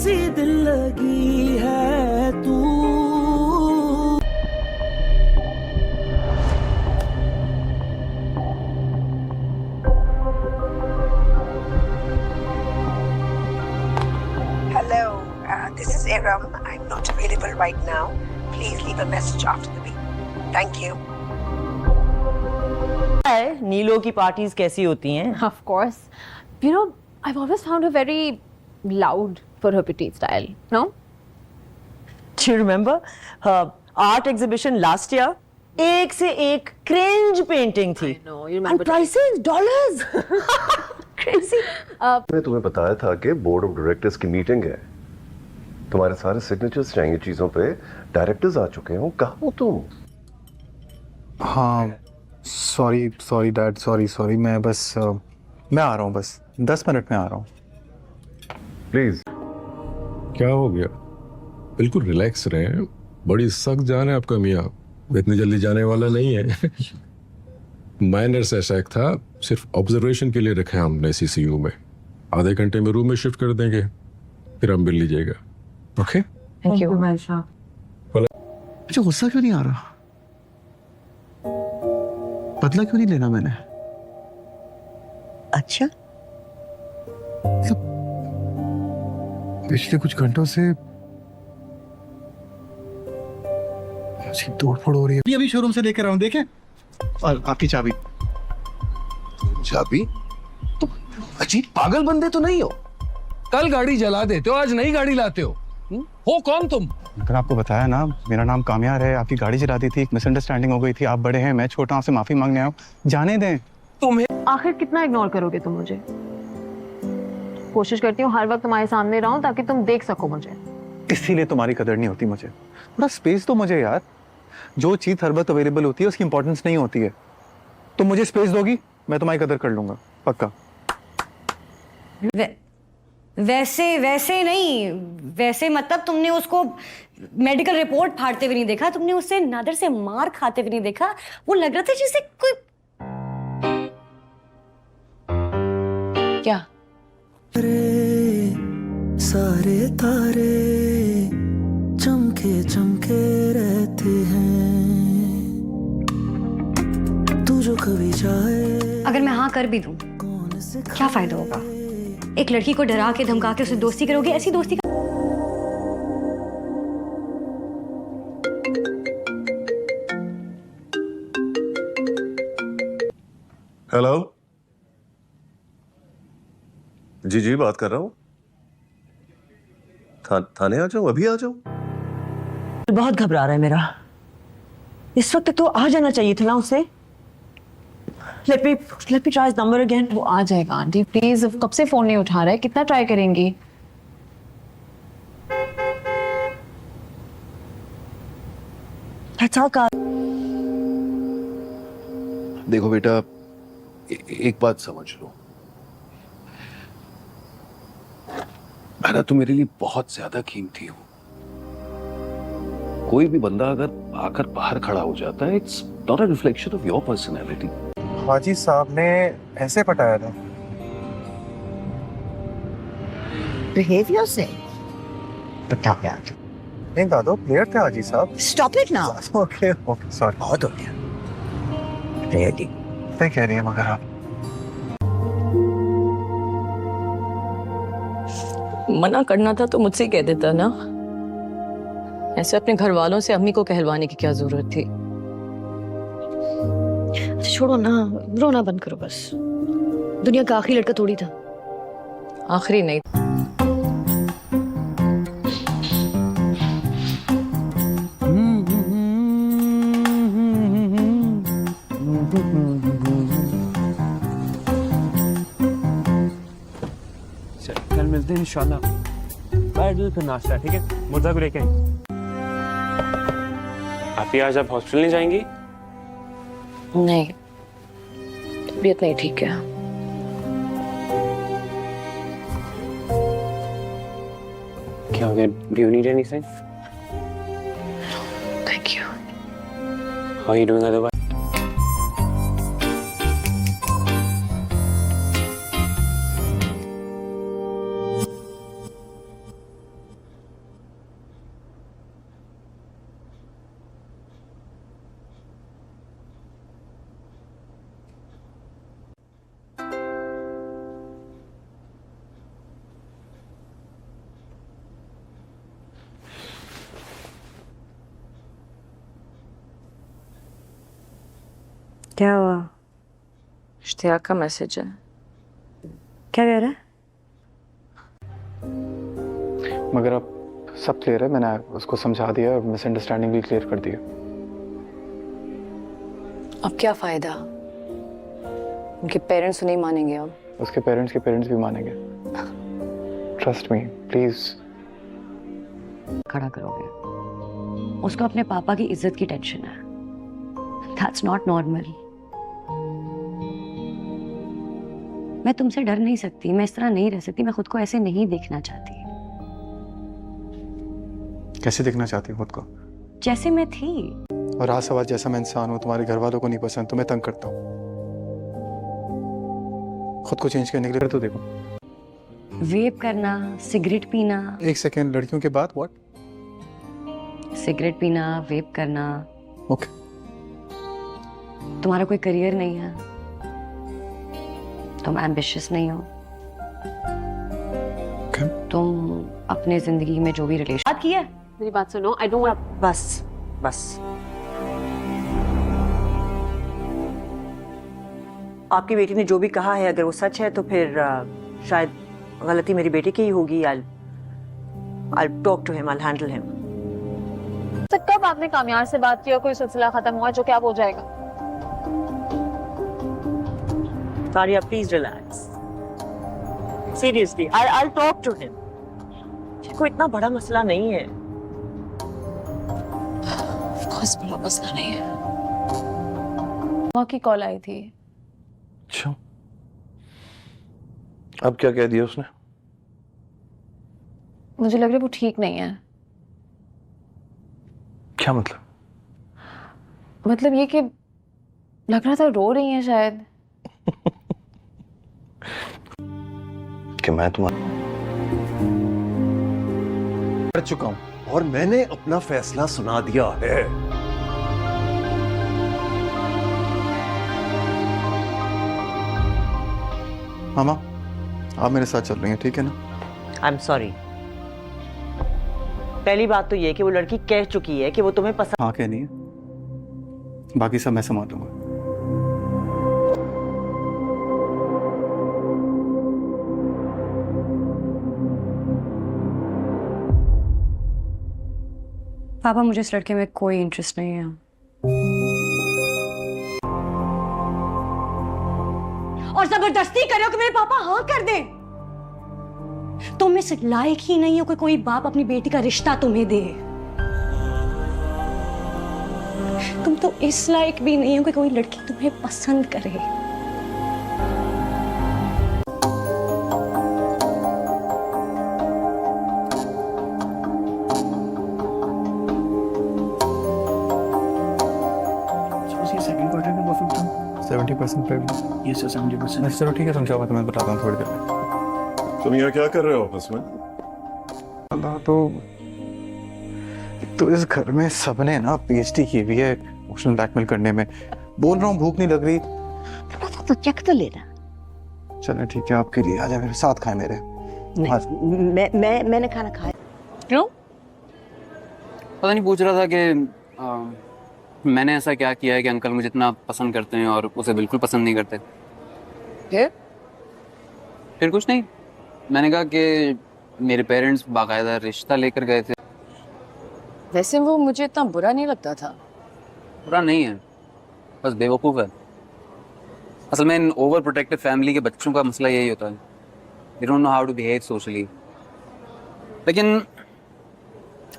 सी दिल लगी है तू। Hello, this is Aram. I'm not available right now. Please leave a message after the beep. Thank you. नीलो की पार्टीज कैसी होती हैं? Of course. You know, I've always found her very loud for her petite style. No? Do you remember her art exhibition last year? एक से एक cringe painting थी. No, you remember. And prices dollars. Crazy. मैंने तुम्हें बताया था कि board of directors की मीटिंग है, तुम्हारे सारे सिग्नेचर्स चाहिए चीजों पे, डायरेक्टर्स आ चुके हैं, कहाँ हो तुम? हाँ सॉरी डैड, सॉरी मैं आ रहा हूँ, बस 10 मिनट में आ रहा हूँ। प्लीज। क्या हो गया? बिल्कुल रिलैक्स रहें, बड़ी सख्त जान है आपका मियाँ, वो इतनी जल्दी जाने वाला नहीं है। माइनर अटैक था, सिर्फ ऑब्जर्वेशन के लिए रखे हमने सीसीयू में, आधे घंटे में रूम में शिफ्ट कर देंगे, फिर हम मिल लीजिएगा। ओके? Thank you. मुझे गुस्सा क्यों नहीं आ रहा? बदला क्यों नहीं लेना मैंने? अच्छा, पिछले कुछ घंटों से अजीब तोड़फोड़ हो रही है। अभी शोरूम से लेकर आऊं, देखें। और आपकी चाबी। चाबी? तो अजीब पागल बंदे तो नहीं हो? कल गाड़ी जला देते हो, आज नई गाड़ी लाते हो। हो कौन तुम? मैंने आपको बताया ना, मेरा नाम कामयार है, आपकी गाड़ी जला दी थी, एक मिसअंडरस्टैंडिंग हो गई थी, आप बड़े हैं, मैं छोटा, आपसे माफी मांगने आया हूं, जाने दें। तुम्हें आखिर कितना इग्नोर करोगे तुम मुझे? कोशिश करती हूँ हर वक्त तुम्हारे सामने रहूं ताकि तुम देख सको मुझे। इसीलिए तुम्हारी कदर नहीं होती मुझे। थोड़ा स्पेस तो मुझे यार, जो चीज हर वक्त अवेलेबल होती है उसकी इंपॉर्टेंस नहीं होती है। तुम मुझे स्पेस दोगी, मैं तुम्हारी कदर कर लूंगा, पक्का। वैसे नहीं, वैसे मतलब तुमने उसको मेडिकल रिपोर्ट फाड़ते हुए नहीं देखा, तुमने उससे नादर से मार खाते हुए नहीं देखा, वो लग रहा था जैसे कोई। क्या? सारे तारे चमके चमके रहते हैं, तू जो कभी जाए। अगर मैं हाँ कर भी दूं, क्या फायदा होगा? एक लड़की को डरा के धमका के उससे दोस्ती करोगे? ऐसी दोस्ती का हेलो जी बात कर रहा हूँ। थाने आ जाओ, अभी आ जाओ। बहुत घबरा रहा है मेरा, इस वक्त तो आ जाना चाहिए था ना उसे। Let me try his number again. वो आ जाएगा आंटी, प्लीज। कब से फोन नहीं उठा रहा है, कितना ट्राई करेंगी? That's all, Carl. देखो बेटा, एक बात समझ लो, मैं तो मेरे लिए बहुत ज्यादा कीमती हूं। कोई भी बंदा अगर आकर बाहर खड़ा हो जाता है, it's not a reflection of your personality. Haji Sahab ने ऐसे पटाया था। Behavior से बताया। नहीं दादो, प्लेयर थे हाजी साहब। Stop it now. Okay sorry. बहुत हो गया। Really? सही कह रही है मगर आप। मना करना था तो मुझसे ही कह देता ना, ऐसे अपने घर वालों से अम्मी को कहलवाने की क्या जरूरत थी? अच्छा छोड़ो ना, रोना बंद करो बस। दुनिया का आखिरी लड़का थोड़ी था। आखिरी नहीं। कल मिलते हैं इंशाल्लाह। बैठ जाओ फिर नाश्ता, ठीक है? मुर्दा को लेके आई। आप ही आज आप हॉस्पिटल नहीं जाएंगी? नहीं, तबीयत नहीं ठीक है। क्या हो गया? Do you need anything? Thank you. How are you doing otherwise? क्या हुआ? इश्तियाक का मैसेज है। क्या कह रहा है? मगर अब सब क्लियर है, मैंने उसको समझा दिया और मिसअंडरस्टैंडिंग भी क्लियर कर दी है। अब क्या फायदा? उनके पेरेंट्स नहीं मानेंगे अब। उसके पेरेंट्स के पेरेंट्स भी मानेंगे। Trust me please. खड़ा करोगे? उसको अपने पापा की इज्जत की टेंशन है। That's not normal. मैं तुमसे डर नहीं सकती, मैं इस तरह नहीं रह सकती, मैं खुद को ऐसे नहीं देखना चाहती। कैसे देखना चाहती हूँ खुद को? जैसे मैं थी। और आज सवाल, जैसा मैं इंसान हूँ तुम्हारे घर वालों को नहीं पसंद तो मैं तंग करता हूँ। खुद को चेंज करने के लिए तो देखो। वेप करना, सिगरेट पीना। एक सेकेंड, लड़कियों के बाद व्हाट? सिगरेट पीना, वेप करना। ओके। तुम्हारा कोई करियर नहीं है, तुम एम्बिशियस नहीं हो। Okay. तुम अपने जिंदगी में जो भी रिलेशन बात की है, मेरी बात सुनो। I don't want. बस बस, आपकी बेटी ने जो भी कहा है अगर वो सच है तो फिर शायद गलती मेरी बेटी की ही होगी। I'll talk to him, I'll handle him. तो कब आपने कामयार से बात की और कोई सिलसिला खत्म हुआ जो कि अब हो जाएगा? Saria, please relax. Seriously, I'll talk to him. कोई इतना बड़ा मसला नहीं है। कोई बड़ा मसला नहीं है। माँ की कॉल आई थी। अच्छा, अब क्या कह दिया उसने? मुझे लग रहा है वो ठीक नहीं है। क्या मतलब? मतलब ये कि लग रहा था रो रही हैं शायद। कि मैं तुम्हारा कर चुका हूं और मैंने अपना फैसला सुना दिया है। मामा, आप मेरे साथ चल रही हैं, ठीक है ना? I'm sorry. पहली बात तो ये कि वो लड़की कह चुकी है कि वो तुम्हें पसंद। हाँ कहनी है, बाकी सब मैं संभाल लूंगा। पापा मुझे इस लड़के में कोई इंटरेस्ट नहीं है। और जबरदस्ती करो कि मेरे पापा हाँ कर दे। तुम इस लायक ही नहीं हो कि कोई बाप अपनी बेटी का रिश्ता तुम्हें दे। तुम तो इस लायक भी नहीं हो कि कोई लड़की तुम्हें पसंद करे। सेकंड क्वार्टर का प्रॉफिट था 70% पे। ये 70%। चलो ठीक है, समझाओ, मैं तुम्हें बताता हूँ थोड़ी देर में। तुम यहाँ क्या कर रहे हो ऑफिस में? अल्लाह, तो इस घर में सबने ना पीएचडी की हुई है इमोशनल ब्लैकमेल करने में। बोल रहा हूँ भूख नहीं लग रही। तो चेक तो लेना। चलो ठीक है, आपके लिए आ जाए, मेरे साथ खाए मेरे। मैंने खाना खाया। क्यों? पता नहीं, पूछ रहा था कि मैंने ऐसा क्या किया है कि अंकल मुझे इतना पसंद करते हैं और उसे बिल्कुल पसंद नहीं करते। फिर कुछ नहीं, मैंने कहा कि मेरे पेरेंट्स बाकायदा रिश्ता लेकर गए थे। वैसे वो मुझे इतना बुरा नहीं लगता था। बुरा नहीं है, बस बेवकूफ़ है। असल में इन ओवर प्रोटेक्टिव फैमिली के बच्चों का मसला यही होता है, they don't know how to behave socially. लेकिन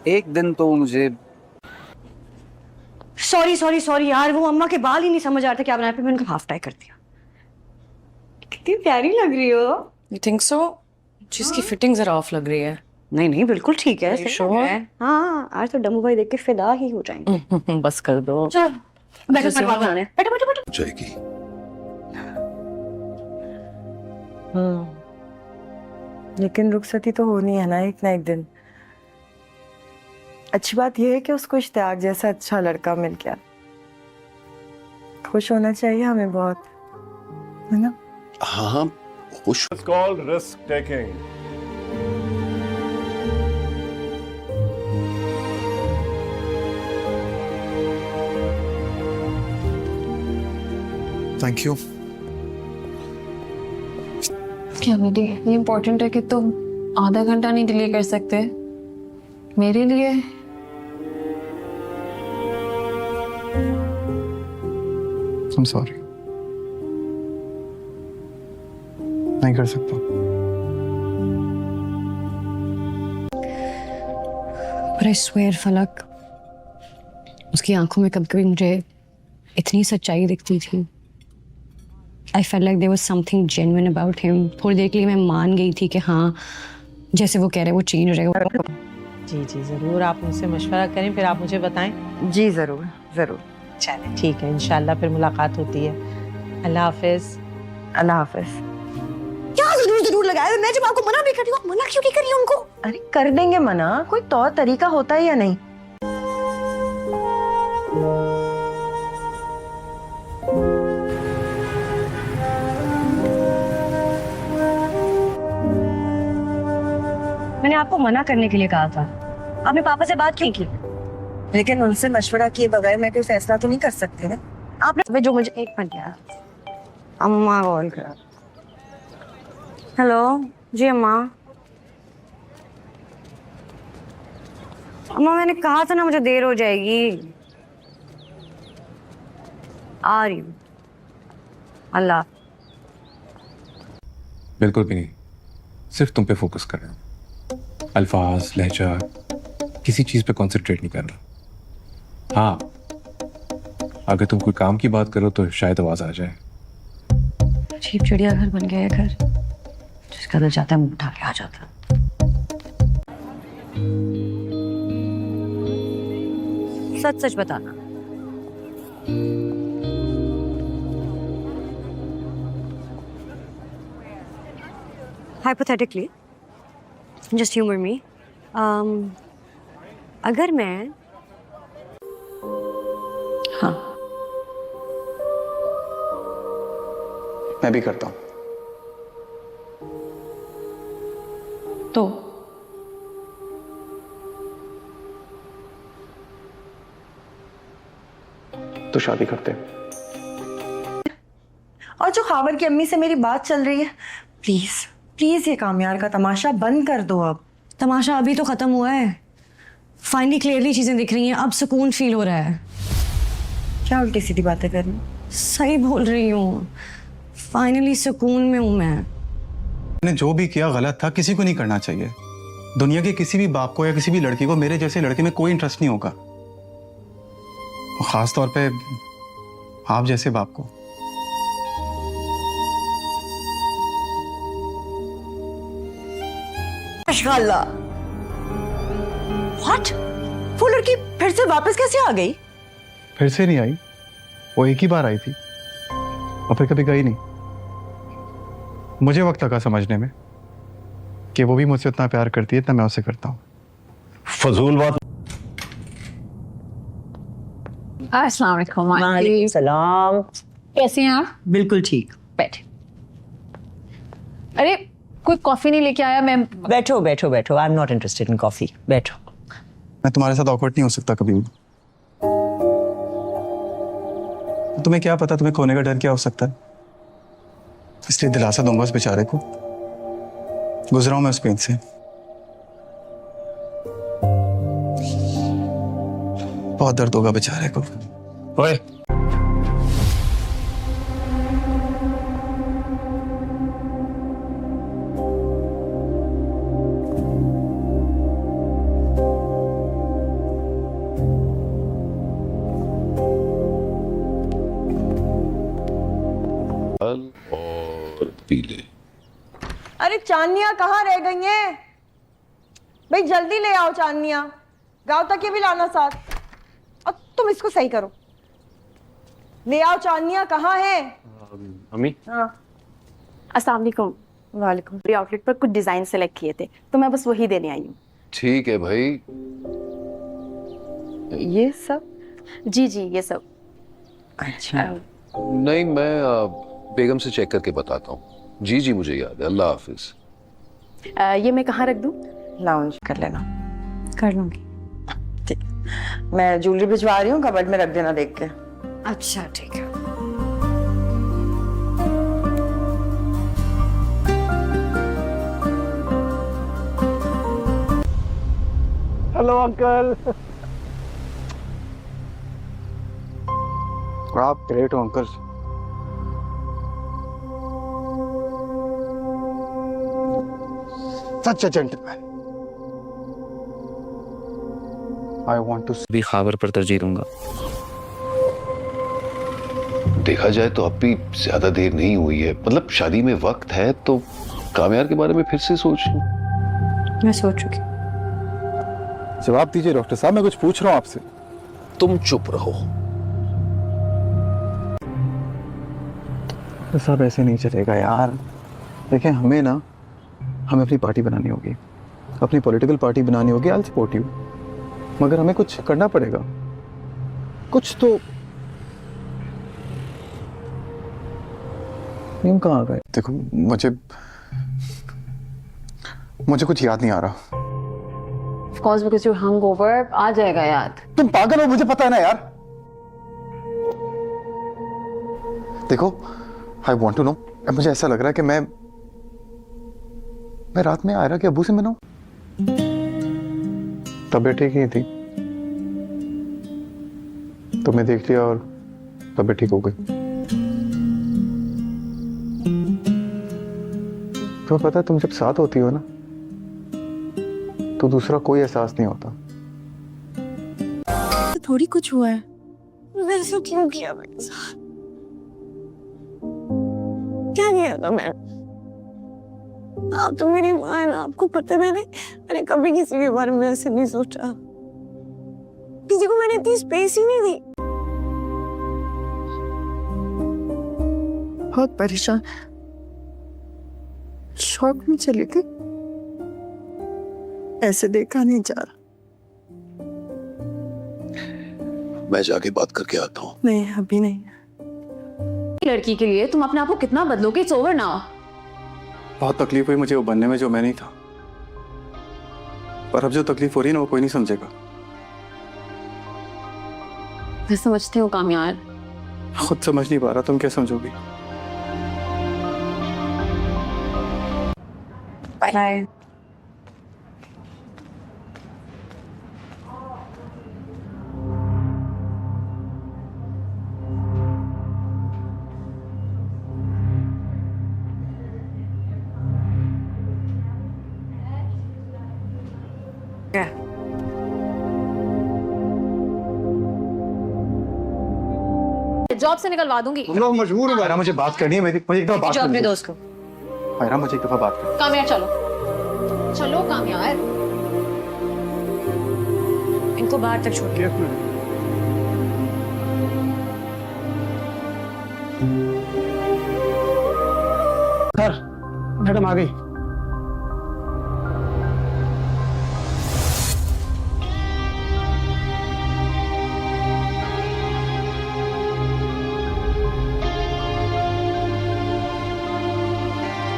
एक दिन तो मुझे सॉरी यार, वो अम्मा के बाल ही नहीं समझ आ रहे थे क्या बनाया, फिर मैंने उनको हाफ टाई कर दिया। कितनी प्यारी लग रही हो। You think so? जिसकी फिटिंग जरा ऑफ लग रही है। नहीं बिल्कुल ठीक है, Are you सही sure? लग रहा है। हाँ, आज तो डम्बू भाई देख के फिदा ही हो जाएंगे। बस कर दो। चलो बैठो, परिवार बनाने। बैठो। जाएगी। लेकिन रुखसती तो होनी है ना एक दिन। अच्छी बात यह है कि उसको इश्तियाक जैसा अच्छा लड़का मिल गया। खुश होना चाहिए हमें बहुत, है ना? हाँ, खुश। It's called risk taking. Thank you. क्या बेटी, ये इम्पोर्टेंट है कि तुम आधा घंटा नहीं डिले कर सकते मेरे लिए? I'm sorry, नहीं कर सकता। पर I swear फलक, उसकी आंखों में कभी कभी मुझे इतनी सच्चाई दिखती थी। I felt like there was something genuine about him. थोड़ी देर के लिए मैं मान गई थी कि हाँ, जैसे वो कह रहे वो चेंज हो जाएगा। जी जी ज़रूर, आप मुझसे मशवरा करें फिर आप मुझे बताएं। जी जरूर जरूर। चलें ठीक है, इंशाल्लाह फिर मुलाकात होती है। अल्लाह हाफिज। अल्लाह हाफिज। क्या जरूर जरूर लगाया, मैं जब आपको मना भी कर रही हूँ, आप मना क्यों नहीं कर रही उनको? अरे कर देंगे मना, कोई तौर तरीका होता है या नहीं? मैंने आपको मना करने के लिए कहा था, आपने पापा से बात क्यों की? लेकिन उनसे मशवरा किए बगैर मैं कोई फैसला तो नहीं कर सकती ना। आपने जो मुझे एक मिनट यार, अम्मा कॉल करा। हेलो जी अम्मा। अम्मा मैंने कहा था ना मुझे देर हो जाएगी, आ रही हूँ। अल्लाह। बिल्कुल भी नहीं, सिर्फ तुम पे फोकस कर रहा हूँ। अल्फाज, लहजा, किसी चीज पे कंसंट्रेट नहीं करना। हाँ, अगर तुम कोई काम की बात करो तो शायद आवाज आ जाए। अजीब चिड़िया घर बन गया है घर, जिसका दिल चाहता है मुंह उठा के आ जाता। सच सच बताना। Hypothetically, just humor me. अगर मैं हाँ मैं भी करता हूँ। तो शादी करते हैं। और जो खावर की अम्मी से मेरी बात चल रही है, प्लीज प्लीज ये कामयार का तमाशा बंद कर दो। अब तमाशा अभी तो खत्म हुआ है, फाइनली क्लियरली चीजें दिख रही हैं, अब सुकून फील हो रहा है। क्या उल्टी सीधी बातें कर रही? सही बोल रही हूँ, फाइनली सुकून में हूँ मैं। मैंने जो भी किया गलत था, किसी को नहीं करना चाहिए। दुनिया के किसी भी बाप को या किसी भी लड़की को मेरे जैसे लड़के में कोई इंटरेस्ट नहीं होगा, और खास तौर पे आप जैसे बाप को। माशाल्लाह। व्हाट? वो लड़की फिर से वापस कैसे आ गई? फिर से नहीं आई, वो एक ही बार आई थी और फिर कभी गई नहीं। मुझे वक्त लगा समझने में कि वो भी मुझसे उतना प्यार करती है जितना मैं उससे करता हूँ। फजूल बात। अस्सलाम वालेकुम। वालेकुम सलाम। कैसी हैं आप? बिल्कुल ठीक। बैठे। अरे कोई कॉफी नहीं लेके आया? मैं बैठो बैठो बैठो, I am not interested in coffee, बैठो। मैं तुम्हारे साथ ऑकवर्ड नहीं हो सकता कभी भी। तुम्हें क्या पता तुम्हें खोने का डर क्या हो सकता है, इसलिए दिलासा दूंगा उस बेचारे को। गुजरा हूं मैं उस पेन से, बहुत दर्द होगा बेचारे को। ओए और पीले। अरे चांदनिया कहाँ रह गई हैं? भाई जल्दी ले आओ चांदनिया, गांव तक ये भी लाना साथ। और तुम इसको सही करो, ले आओ चांदनिया, कहाँ है? अम्मी। हाँ। अस्सलाम वालेकुम। वालेकुम। आउटलेट पर कुछ डिजाइन सेलेक्ट किए थे तो मैं बस वही देने आई हूँ। ठीक है भाई। ये सब? जी जी ये सब। अच्छा। नहीं, मैं बेगम से चेक करके बताता हूँ। जी जी मुझे याद है। अल्लाह हाफिज। ये मैं कहाँ रख दूँ? लाउंज कर लेना। कर लूंगी। ठीक, मैं ज्वेलरी भिजवा रही हूँ, कबर्ड में रख देना देख के। अच्छा ठीक है। Hello uncle. आप ग्रेट हो uncle. Such a gentleman. I want to भी खाबर पर तरजीह दूंगा। देखा जाए तो अब भी ज्यादा देर नहीं हुई है, मतलब शादी में वक्त है, तो कामयार के बारे में फिर से सोच लूं। मैं सोच चुकी। जवाब दीजिए डॉक्टर साहब, मैं कुछ पूछ रहा हूं आपसे। तुम चुप रहो। डॉक्टर साहब ऐसे नहीं चलेगा यार। देखें हमें अपनी पार्टी बनानी होगी, अपनी पॉलिटिकल पार्टी बनानी होगी। आई सपोर्ट यू, मगर हमें कुछ करना पड़ेगा, कुछ तो। तुम कहाँ आ गए? देखो मुझे कुछ याद नहीं आ रहा। Of course, because you're hungover, आ जाएगा याद। तुम पागल हो, मुझे पता है ना यार। देखो आई वॉन्ट टू नो, मुझे ऐसा लग रहा है कि मैं रात में आयरा के अब्बू से मिला हूं। तबीयत ठीक ही थी, तो मैं देख लिया और तबीयत ठीक हो गई। तो पता है, तुम जब साथ होती हो ना तो दूसरा कोई एहसास नहीं होता। थोड़ी कुछ हुआ है, वैसे क्यों किया मेरे साथ? क्या किया था मैं? आप तो मेरी माँ है ना, आपको पता है मैंने कभी किसी के बारे में ऐसे नहीं सोचा। किसी को मैंने इतनी स्पेस ही नहीं दी। बहुत परेशान, शौक में चली गई। ऐसे देखा नहीं जा रहा। मैं जाके बात करके आता हूँ। नहीं अभी नहीं। लड़की के लिए तुम अपने आप को कितना बदलोगे? It's over now. बहुत तकलीफ हुई मुझे वो बनने में जो मैं नहीं था, पर अब जो तकलीफ हो रही है ना वो कोई नहीं समझेगा। मैं समझती हूँ कामयार। खुद समझ नहीं पा रहा, तुम क्या समझोगी? बाय। जॉब से निकलवा दूंगी। तुम लोग मजबूर हो। मुझे बात करनी है, मुझे एक दफा बात जो अपने करनी है। दोस्त को। आयरा मुझे एक दफा बात करनी है। कामयार चलो चलो कामयार। इनको बाहर तक छोड़। सर मैडम आ गई।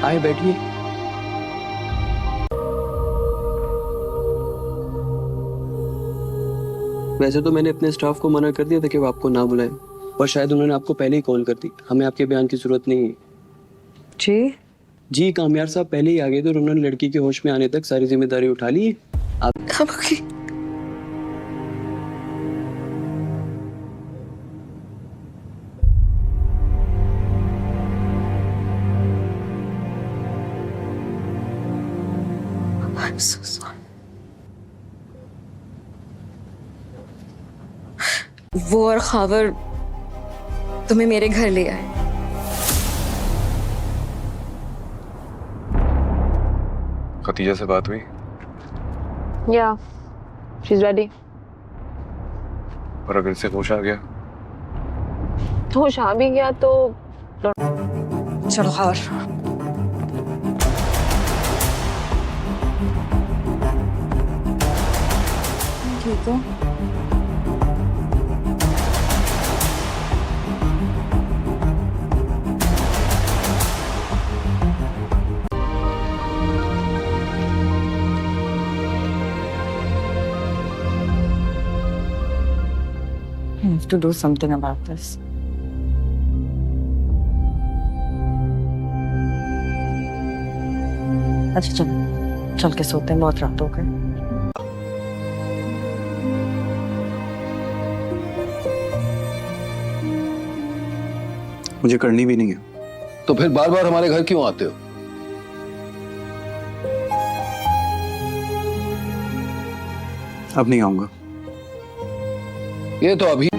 आए बैठिए। वैसे तो मैंने अपने स्टाफ को मना कर दिया था कि वो आपको ना बुलाएं, और शायद उन्होंने आपको पहले ही कॉल कर दी। हमें आपके बयान की जरूरत नहीं है। जी कामयार साहब पहले ही आ गए थे और उन्होंने लड़की के होश में आने तक सारी जिम्मेदारी उठा ली है। आप I'm so sorry. वो और खावर तुम्हें मेरे घर ले आए। खतीजा से बात हुई? Yeah, she's ready. और अगर से होश आ गया? होश आ भी गया तो चलो खावर। ठीक हो? I have to do something about this. अच्छा चल के सोते हैं, बहुत रात हो गई। मुझे करनी भी नहीं है। तो फिर बार बार हमारे घर क्यों आते हो? अब नहीं आऊंगा। ये तो अभी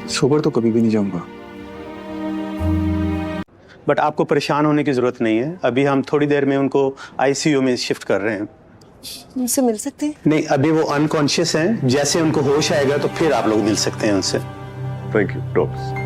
सोबर तो कभी भी नहीं जाऊंगा। बट आपको परेशान होने की जरूरत नहीं है। अभी हम थोड़ी देर में उनको आईसीयू में शिफ्ट कर रहे हैं। उनसे मिल सकते हैं? नहीं, अभी वो अनकॉन्शियस हैं। जैसे उनको होश आएगा तो फिर आप लोग मिल सकते हैं उनसे। Thank you doctor.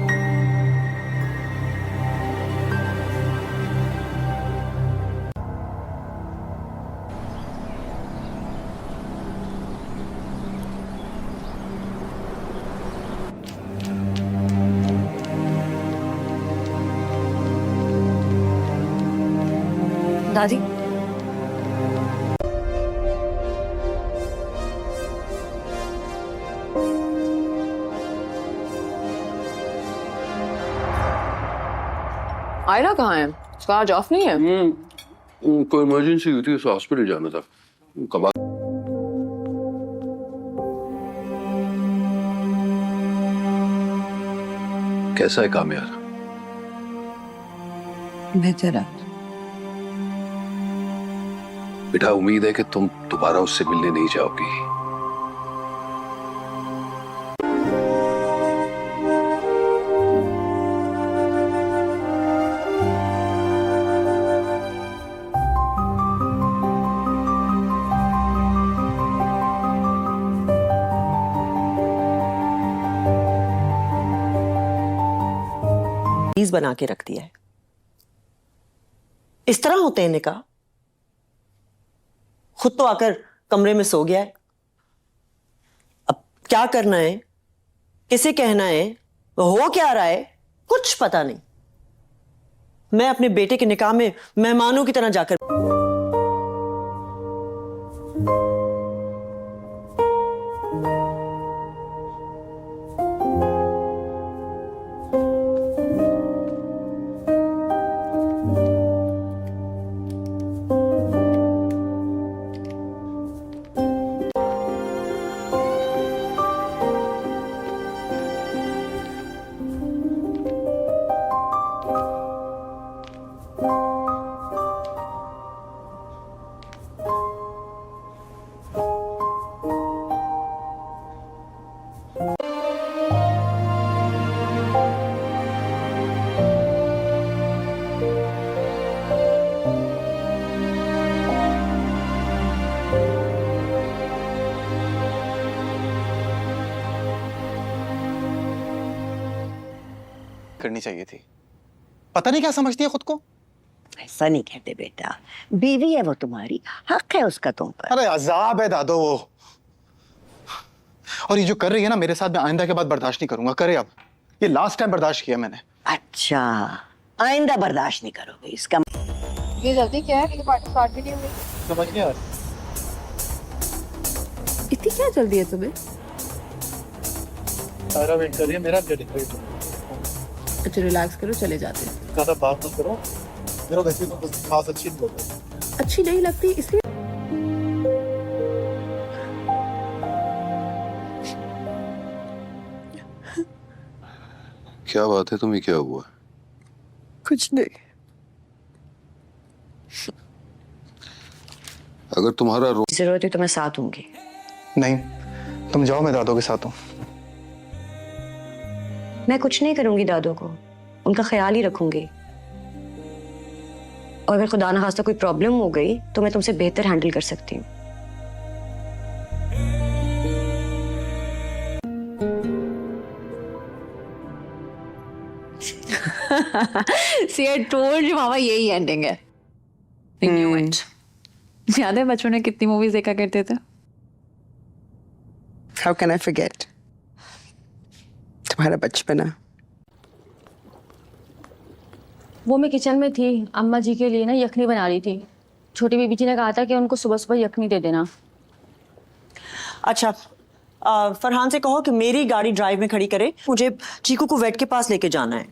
दादी, आयरा कहाँ है? उसका आज ऑफ नहीं है? कोई इमरजेंसी हुई थी, उसे हॉस्पिटल जाना था। कब कैसा है काम यार? बेहतर है। बेटा, उम्मीद है कि तुम दोबारा उससे मिलने नहीं जाओगी। चीज बना के रख दिया है। इस तरह होते हैं निकाह? खुद तो आकर कमरे में सो गया है। अब क्या करना है, किसे कहना है, हो क्या रहा है, कुछ पता नहीं। मैं अपने बेटे के निकाह में मेहमानों की तरह जाकर करनी चाहिए थी। पता नहीं क्या समझती है खुद को। ऐसा नहीं कहते बेटा, बीवी है वो तुम्हारी, हक है उसका तुम पर। अरे अजाब है दादो वो। और ये जो कर रही है ना मेरे साथ, मैं आइंदा के बाद बर्दाश्त नहीं करूंगा। करे अब, ये लास्ट टाइम बर्दाश्त किया मैंने। अच्छा, आइंदा बर्दाश्त नहीं करोगे इसका? ये जल्दी क्या है? पार्टी स्टार्ट भी नहीं हुई। समझ गया। इतनी क्या जल्दी है तुम्हें? सारा वेट कर रही है मेरा। अच्छा रिलैक्स करो, चले जाते हैं। ज्यादा बात मत करो। मेरा वैसे तो कुछ खास अच्छी नहीं लगती। अच्छी नहीं लगती इसलिए? क्या बात है, तुम्हें क्या हुआ? कुछ नहीं। अगर तुम्हारा जरूरत है तो मैं साथ हूँगी। नहीं, तुम जाओ, मैं दादो के साथ हूँ। मैं कुछ नहीं करूंगी दादो को, उनका ख्याल ही रखूंगी। और अगर खुदा न खास्ता कोई प्रॉब्लम हो गई तो मैं तुमसे बेहतर हैंडल कर सकती हूँ। See, I told you, मामा, यही एंडिंग है। I knew it. याद है बचपन में कितनी मूवीज देखा करते थे? How can I forget? तुम्हारा बचपना। वो मैं किचन में थी, अम्मा जी के लिए ना यखनी बना रही थी। छोटी बीबी जी ने कहा था कि उनको सुबह सुबह यखनी दे देना। अच्छा, फरहान से कहो कि मेरी गाड़ी ड्राइव में खड़ी करे, मुझे चीकू को वेट के पास लेके जाना है।